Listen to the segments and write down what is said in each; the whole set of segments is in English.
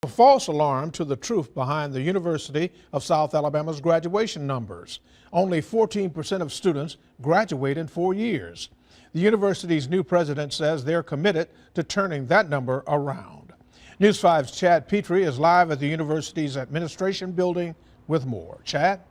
A false alarm to the truth behind the University of South Alabama's graduation numbers. Only 14% of students graduate in 4 years. The university's new president says they're committed to turning that number around. News 5's Chad Petrie is live at the university's administration building with more. Chad?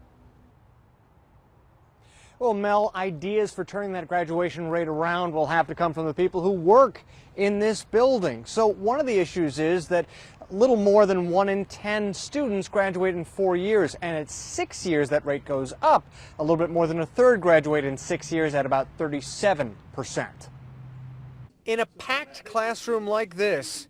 Well, Mel, ideas for turning that graduation rate around will have to come from the people who work in this building. So one of the issues is that a little more than 1 in 10 students graduate in 4 years, and at 6 years that rate goes up. A little bit more than a third graduate in 6 years at about 37%. In a packed classroom like this,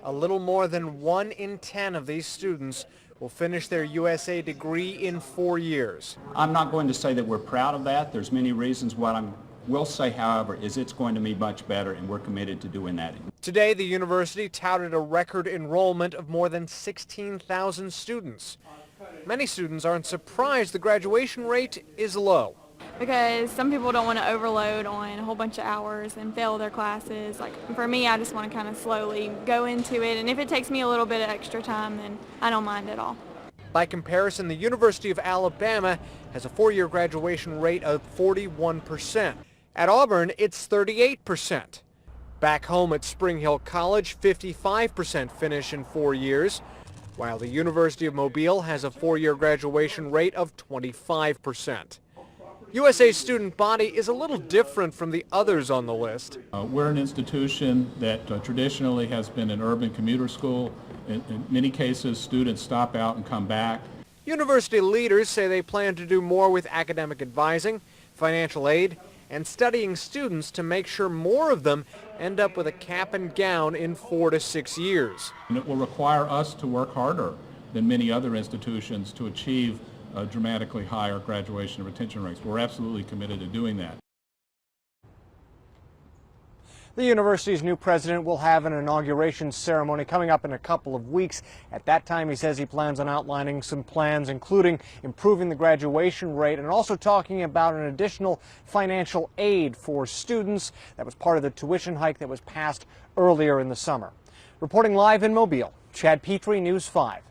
a little more than 1 in 10 of these students will finish their USA degree in 4 years. I'm not going to say that we're proud of that. There's many reasons. What I will say, however, is it's going to be much better, and we're committed to doing that. Today, the university touted a record enrollment of more than 16,000 students. Many students aren't surprised the graduation rate is low. Because some people don't want to overload on a whole bunch of hours and fail their classes. Like for me, I just want to kind of slowly go into it, and if it takes me a little bit of extra time, then I don't mind at all. By comparison, the University of Alabama has a 4-year graduation rate of 41%. At Auburn, it's 38%. Back home at Spring Hill College, 55% finish in 4 years, while the University of Mobile has a 4-year graduation rate of 25%. USA's student body is a little different from the others on the list. We're an institution that traditionally has been an urban commuter school. In many cases, students stop out and come back. University leaders say they plan to do more with academic advising, financial aid, and studying students to make sure more of them end up with a cap and gown in 4 to 6 years. And it will require us to work harder than many other institutions to achieve dramatically higher graduation and retention rates. We're absolutely committed to doing that. The university's new president will have an inauguration ceremony coming up in a couple of weeks. At that time, he says he plans on outlining some plans, including improving the graduation rate and also talking about an additional financial aid for students. That was part of the tuition hike that was passed earlier in the summer. Reporting live in Mobile, Chad Petrie, News 5.